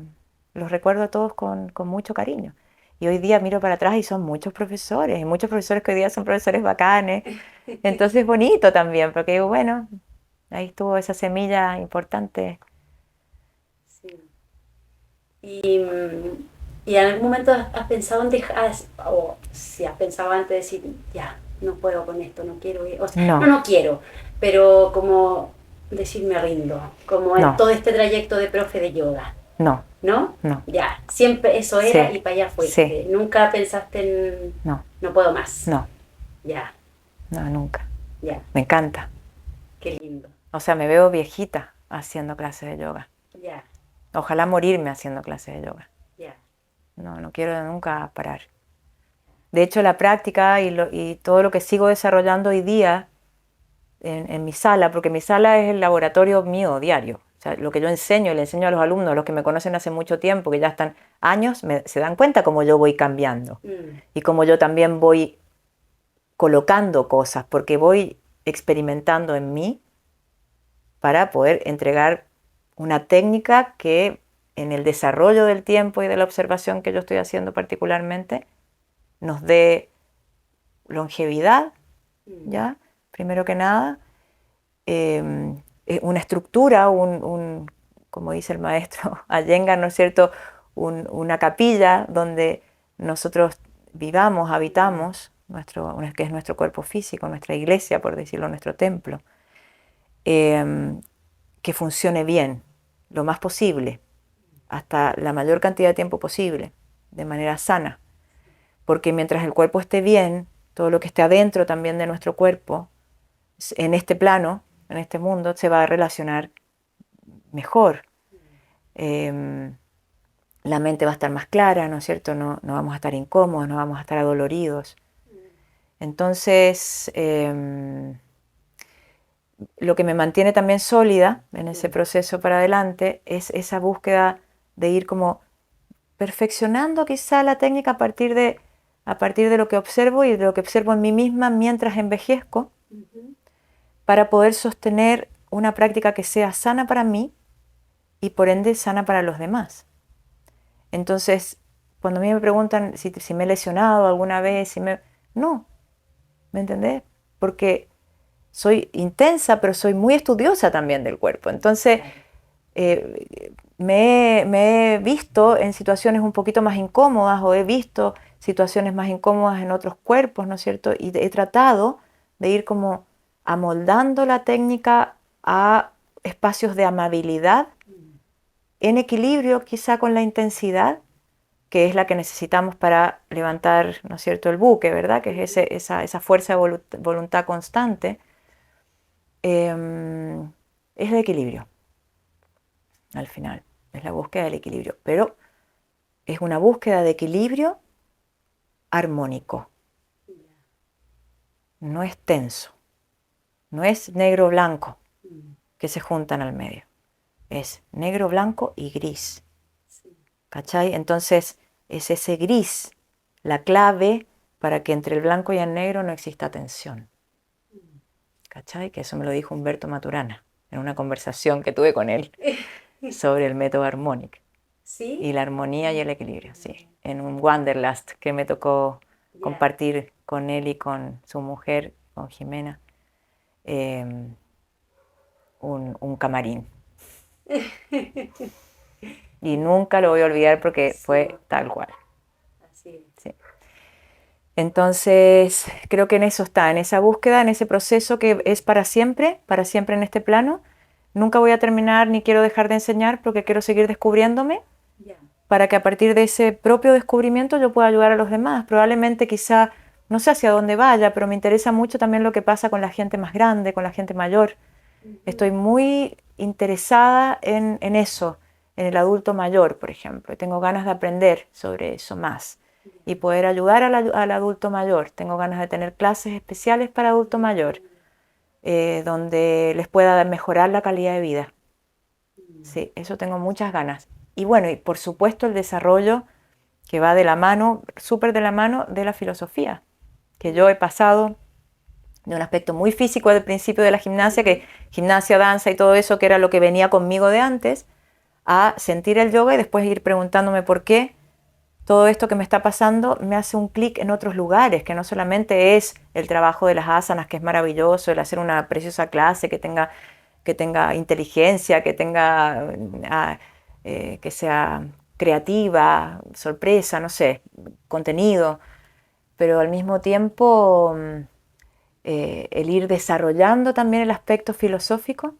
Speaker 2: los recuerdo a todos con mucho cariño. Y hoy día miro para atrás y son muchos profesores, y muchos profesores que hoy día son profesores bacanes. Entonces es bonito también, porque digo, bueno, ahí estuvo esa semilla importante.
Speaker 1: Sí. Y en algún momento has pensado en dejar, o si has pensado antes de decir, ya, no puedo con esto, no quiero, o sea,
Speaker 2: No.
Speaker 1: no quiero, pero como decir me rindo, como en
Speaker 2: No.
Speaker 1: todo este trayecto de profe de yoga.
Speaker 2: No.
Speaker 1: ¿No?
Speaker 2: No.
Speaker 1: Ya, siempre eso era
Speaker 2: Sí.
Speaker 1: y para allá fuiste.
Speaker 2: Sí.
Speaker 1: Nunca pensaste en no puedo más.
Speaker 2: No.
Speaker 1: Ya,
Speaker 2: No, nunca.
Speaker 1: ya,
Speaker 2: Me encanta.
Speaker 1: qué lindo.
Speaker 2: O sea, me veo viejita haciendo clases de yoga.
Speaker 1: Ya,
Speaker 2: Ojalá morirme haciendo clases de yoga.
Speaker 1: ya.
Speaker 2: No quiero nunca parar. De hecho, la práctica y todo lo que sigo desarrollando hoy día en mi sala, porque mi sala es el laboratorio mío diario. O sea, lo que yo enseño, le enseño a los alumnos, los que me conocen hace mucho tiempo, que ya están años, se dan cuenta cómo yo voy cambiando. Y cómo yo también voy colocando cosas, porque voy experimentando en mí para poder entregar una técnica que en el desarrollo del tiempo y de la observación que yo estoy haciendo particularmente, nos dé longevidad, ¿ya? Primero que nada, una estructura, como dice el maestro Iyengar, ¿no es cierto?, una capilla donde nosotros vivamos, habitamos que es nuestro cuerpo físico, nuestra iglesia, por decirlo, nuestro templo, que funcione bien, lo más posible, hasta la mayor cantidad de tiempo posible, de manera sana. Porque mientras el cuerpo esté bien, todo lo que esté adentro también de nuestro cuerpo, en este plano, en este mundo, se va a relacionar mejor. La mente va a estar más clara, ¿no es cierto? No vamos a estar incómodos, no vamos a estar adoloridos. Entonces, lo que me mantiene también sólida en ese proceso para adelante es esa búsqueda de ir como perfeccionando quizá la técnica a partir de lo que observo y de lo que observo en mí misma mientras envejezco, para poder sostener una práctica que sea sana para mí y por ende sana para los demás. Entonces, cuando a mí me preguntan si me he lesionado alguna vez, no, ¿me entendés? Porque soy intensa, pero soy muy estudiosa también del cuerpo. Entonces, me he visto en situaciones un poquito más incómodas o he visto situaciones más incómodas en otros cuerpos, ¿no es cierto? Y he tratado de ir como amoldando la técnica a espacios de amabilidad, en equilibrio quizá con la intensidad, que es la que necesitamos para levantar, ¿no es cierto?, el buque, ¿verdad? Que es esa fuerza de voluntad constante. Es el equilibrio, al final, es la búsqueda del equilibrio, pero es una búsqueda de equilibrio armónico, no es tenso, no es negro o blanco que se juntan al medio, es negro, blanco y gris, ¿cachai? Entonces es ese gris la clave para que entre el blanco y el negro no exista tensión, ¿cachai? Que eso me lo dijo Humberto Maturana en una conversación que tuve con él sobre el método armónico.
Speaker 1: ¿Sí?
Speaker 2: Y la armonía y el equilibrio, sí. En un Wanderlust que me tocó compartir con él y con su mujer, con Jimena, un camarín. Y nunca lo voy a olvidar porque fue tal cual.
Speaker 1: Así es.
Speaker 2: Sí. Entonces, creo que en eso está, en esa búsqueda, en ese proceso que es para siempre en este plano. Nunca voy a terminar ni quiero dejar de enseñar porque quiero seguir descubriéndome, para que a partir de ese propio descubrimiento yo pueda ayudar a los demás. Probablemente quizá, no sé hacia dónde vaya, pero me interesa mucho también lo que pasa con la gente más grande, con la gente mayor. Estoy muy interesada en eso, en el adulto mayor, por ejemplo, y tengo ganas de aprender sobre eso más y poder ayudar al adulto mayor. Tengo ganas de tener clases especiales para adulto mayor, donde les pueda mejorar la calidad de vida. Sí, eso tengo muchas ganas. Y bueno, y por supuesto el desarrollo que va de la mano, súper de la mano de la filosofía, que yo he pasado de un aspecto muy físico al principio de la gimnasia, que gimnasia, danza y todo eso, que era lo que venía conmigo de antes, a sentir el yoga y después ir preguntándome por qué todo esto que me está pasando me hace un clic en otros lugares, que no solamente es el trabajo de las asanas, que es maravilloso, el hacer una preciosa clase que tenga inteligencia, que sea creativa, sorpresa, no sé, contenido, pero al mismo tiempo el ir desarrollando también el aspecto filosófico,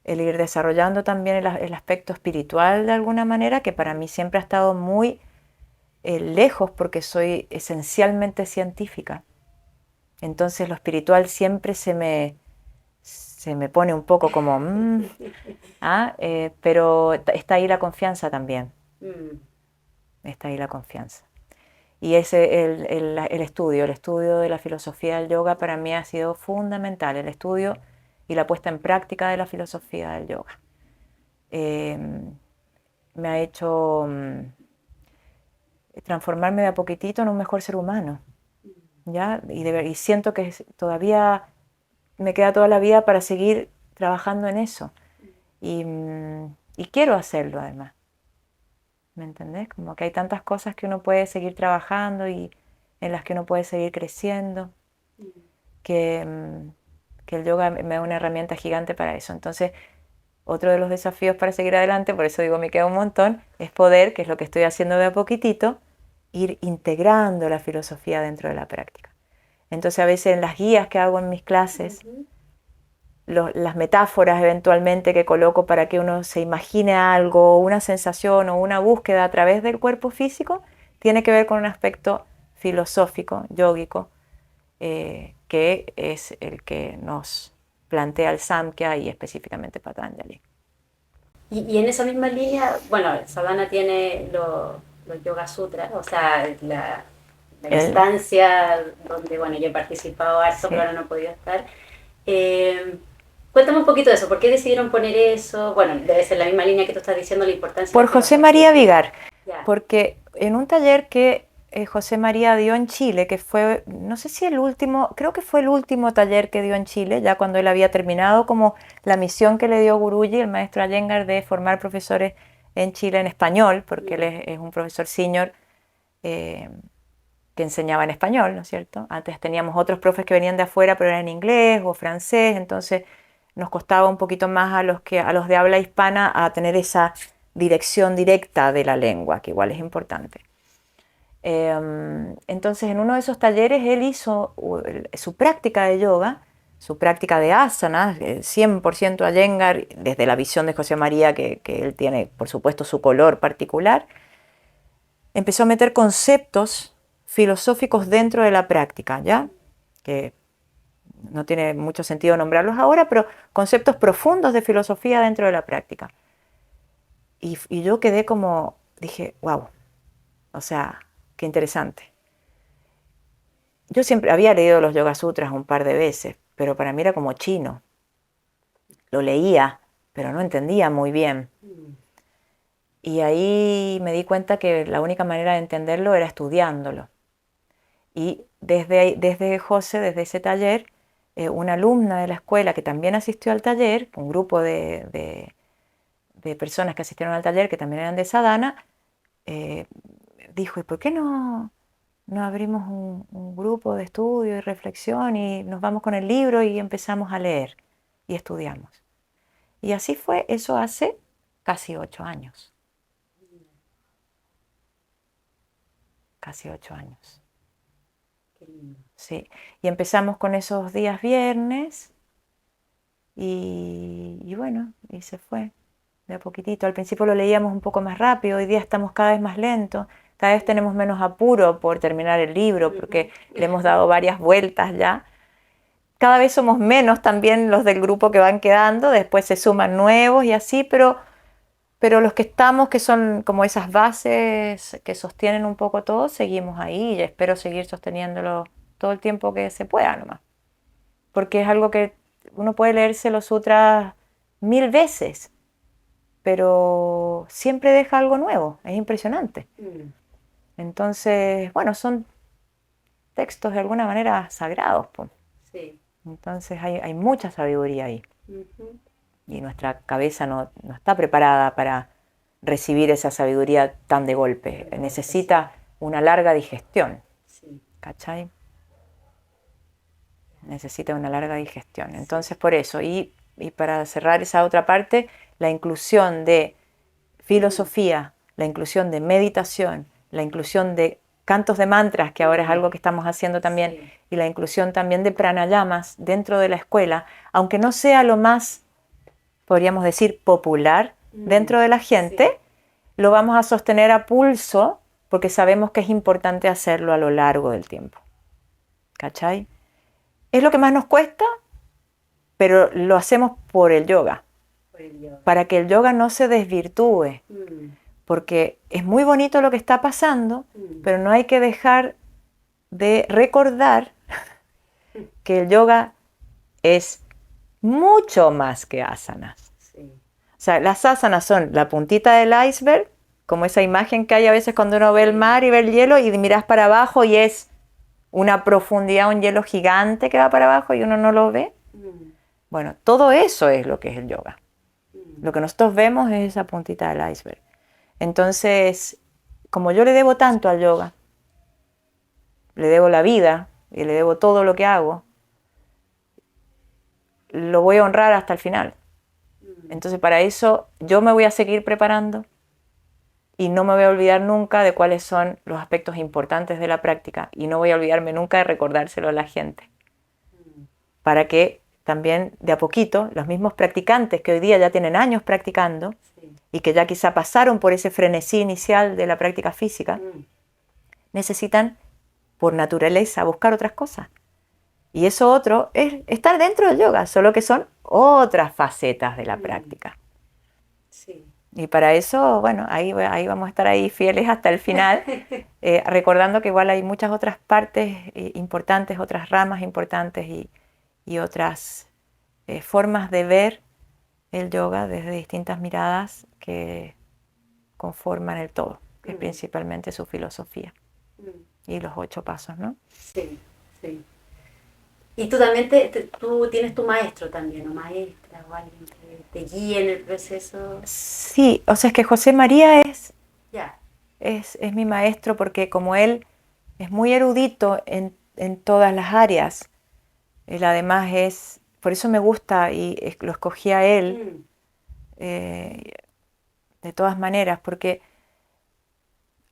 Speaker 2: el ir desarrollando también el aspecto espiritual de alguna manera, que para mí siempre ha estado muy lejos porque soy esencialmente científica. Entonces lo espiritual siempre se me pone un poco como, pero está ahí la confianza también. Está ahí la confianza. Y el estudio de la filosofía del yoga para mí ha sido fundamental, el estudio y la puesta en práctica de la filosofía del yoga. Me ha hecho transformarme de a poquitito en un mejor ser humano, ¿ya? Y siento que todavía me queda toda la vida para seguir trabajando en eso. Y quiero hacerlo además. ¿Me entendés? Como que hay tantas cosas que uno puede seguir trabajando y en las que uno puede seguir creciendo, que el yoga me da una herramienta gigante para eso. Entonces, otro de los desafíos para seguir adelante, por eso digo me queda un montón, es poder, que es lo que estoy haciendo de a poquitito, ir integrando la filosofía dentro de la práctica. Entonces a veces en las guías que hago en mis clases, las metáforas eventualmente que coloco para que uno se imagine algo, una sensación o una búsqueda a través del cuerpo físico, tiene que ver con un aspecto filosófico, yógico, que es el que nos plantea el Samkhya y específicamente Patanjali.
Speaker 1: Y en esa misma línea, bueno, Sadhana tiene los Yoga Sutras, o sea, la instancia donde, bueno, yo he participado harto, pero ahora no he podido estar. Cuéntame un poquito de eso, ¿por qué decidieron poner eso? Bueno, debe ser la misma línea que tú estás diciendo, la importancia
Speaker 2: por
Speaker 1: de
Speaker 2: José María Vigar, porque en un taller que José María dio en Chile, que fue, no sé si el último, creo que fue el último taller que dio en Chile, ya cuando él había terminado como la misión que le dio Guruji, el maestro Iyengar, de formar profesores en Chile en español, porque él es un profesor senior que enseñaba en español, ¿no es cierto? Antes teníamos otros profes que venían de afuera, pero eran en inglés o francés, entonces nos costaba un poquito más a los de habla hispana a tener esa dirección directa de la lengua, que igual es importante. Entonces en uno de esos talleres él hizo su práctica de yoga, su práctica de asanas, 100% Iyengar, desde la visión de José María, que él tiene por supuesto su color particular. Empezó a meter conceptos filosóficos dentro de la práctica, ¿ya? Que no tiene mucho sentido nombrarlos ahora, pero conceptos profundos de filosofía dentro de la práctica. Y yo quedé como, dije, wow, o sea, qué interesante. Yo siempre había leído los Yoga Sutras un par de veces, pero para mí era como chino. Lo leía, pero no entendía muy bien. Y ahí me di cuenta que la única manera de entenderlo era estudiándolo. Y desde José, desde ese taller, una alumna de la escuela que también asistió al taller, un grupo de personas que asistieron al taller que también eran de Sadhana, dijo, ¿y por qué no abrimos un grupo de estudio y reflexión y nos vamos con el libro y empezamos a leer y estudiamos? Y así fue, eso hace casi 8 años. Casi 8 años. Sí, y empezamos con esos días viernes y bueno, y se fue de a poquitito. Al principio lo leíamos un poco más rápido, hoy día estamos cada vez más lentos, cada vez tenemos menos apuro por terminar el libro porque le hemos dado varias vueltas ya. Cada vez somos menos también los del grupo que van quedando, después se suman nuevos y así, pero los que estamos, que son como esas bases que sostienen un poco todo, seguimos ahí y espero seguir sosteniéndolo todo el tiempo que se pueda nomás. Porque es algo que uno puede leerse los sutras 1000 veces, pero siempre deja algo nuevo, es impresionante. Entonces, bueno, son textos de alguna manera sagrados. Sí. Entonces hay mucha sabiduría ahí. Y nuestra cabeza no está preparada para recibir esa sabiduría tan de golpe. Necesita una larga digestión. ¿Cachai? Necesita una larga digestión. Entonces, por eso, y para cerrar esa otra parte, la inclusión de filosofía, la inclusión de meditación, la inclusión de cantos de mantras, que ahora es algo que estamos haciendo también, y la inclusión también de pranayamas dentro de la escuela, aunque no sea lo más, podríamos decir, popular dentro de la gente, lo vamos a sostener a pulso porque sabemos que es importante hacerlo a lo largo del tiempo. ¿Cachai? Es lo que más nos cuesta, pero lo hacemos por el yoga. Para que el yoga no se desvirtúe. Porque es muy bonito lo que está pasando, pero no hay que dejar de recordar que el yoga es mucho más que asanas. O sea, las asanas son la puntita del iceberg, como esa imagen que hay a veces cuando uno ve el mar y ve el hielo y miras para abajo y es una profundidad, un hielo gigante que va para abajo y uno no lo ve. Bueno, todo eso es lo que es el yoga. Lo que nosotros vemos es esa puntita del iceberg. Entonces, como yo le debo tanto al yoga, le debo la vida y le debo todo lo que hago, lo voy a honrar hasta el final. Entonces, para eso yo me voy a seguir preparando, y no me voy a olvidar nunca de cuáles son los aspectos importantes de la práctica y no voy a olvidarme nunca de recordárselo a la gente, para que también de a poquito los mismos practicantes que hoy día ya tienen años practicando y que ya quizá pasaron por ese frenesí inicial de la práctica física, necesitan por naturaleza buscar otras cosas. Y eso otro es estar dentro del yoga, solo que son otras facetas de la práctica.
Speaker 1: Sí.
Speaker 2: Y para eso, bueno, ahí vamos a estar ahí fieles hasta el final, recordando que igual hay muchas otras partes importantes, otras ramas importantes y otras formas de ver el yoga desde distintas miradas que conforman el todo, que es principalmente su filosofía y los 8 pasos, ¿no?
Speaker 1: Sí, sí. Y tú también tú tienes tu maestro también, o maestra, o alguien que te guíe en el proceso.
Speaker 2: Sí, o sea, es que José María
Speaker 1: Ya.
Speaker 2: es mi maestro porque como él es muy erudito en todas las áreas, él además por eso me gusta y lo escogí a él de todas maneras, porque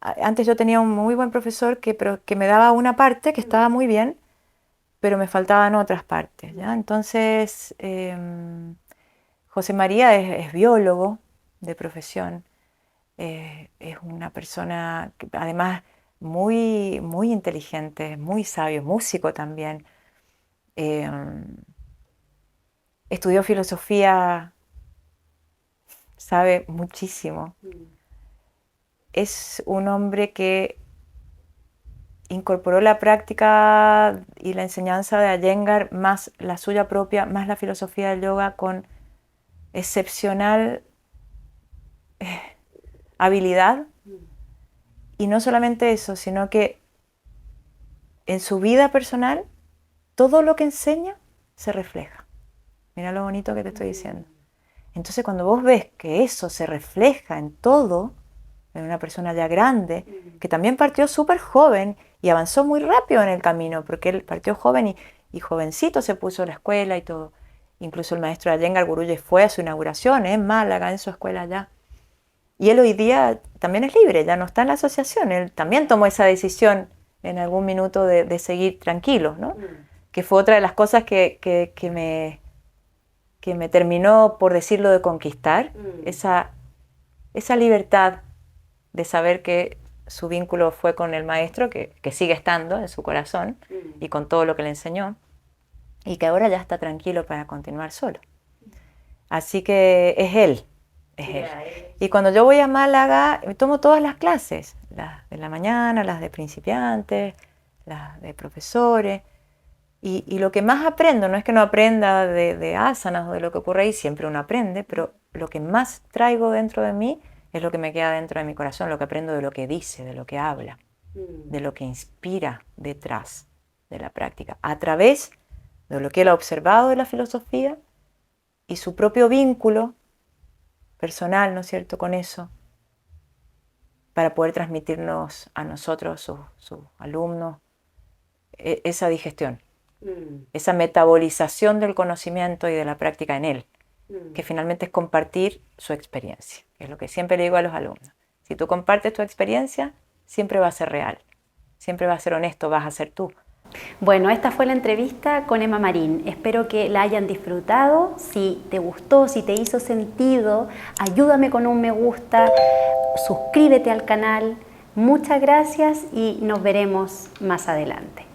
Speaker 2: antes yo tenía un muy buen profesor que me daba una parte que estaba muy bien, pero me faltaban otras partes, ¿ya? Entonces, José María es biólogo de profesión, es una persona que, además muy, muy inteligente, muy sabio, músico también. Estudió filosofía, sabe muchísimo. Es un hombre que incorporó la práctica y la enseñanza de Iyengar, más la suya propia, más la filosofía del yoga, con excepcional habilidad. Y no solamente eso, sino que en su vida personal, todo lo que enseña se refleja. Mira lo bonito que te estoy diciendo. Entonces, cuando vos ves que eso se refleja en todo, en una persona ya grande, que también partió súper joven y avanzó muy rápido en el camino, porque él partió joven y jovencito se puso a la escuela y todo. Incluso el maestro Iyengar Guruji fue a su inauguración en Málaga, en su escuela allá. Y él hoy día también es libre, ya no está en la asociación, él también tomó esa decisión en algún minuto de seguir tranquilo, ¿no? Que fue otra de las cosas que me terminó, por decirlo, de conquistar, esa libertad de saber que su vínculo fue con el maestro, que sigue estando en su corazón y con todo lo que le enseñó, y que ahora ya está tranquilo para continuar solo. Así que es él. Y cuando yo voy a Málaga, tomo todas las clases, las de la mañana, las de principiantes, las de profesores, y lo que más aprendo, no es que no aprenda de asanas o de lo que ocurre ahí, siempre uno aprende, pero lo que más traigo dentro de mí es lo que me queda dentro de mi corazón, lo que aprendo de lo que dice, de lo que habla, de lo que inspira detrás de la práctica, a través de lo que él ha observado de la filosofía y su propio vínculo personal, ¿no es cierto?, con eso, para poder transmitirnos a nosotros, sus alumnos, esa digestión, esa metabolización del conocimiento y de la práctica en él, que finalmente es compartir su experiencia, que es lo que siempre le digo a los alumnos. Si tú compartes tu experiencia, siempre va a ser real, siempre va a ser honesto, vas a ser tú.
Speaker 1: Bueno, esta fue la entrevista con Emma Marín. Espero que la hayan disfrutado. Si te gustó, si te hizo sentido, ayúdame con un me gusta, suscríbete al canal. Muchas gracias y nos veremos más adelante.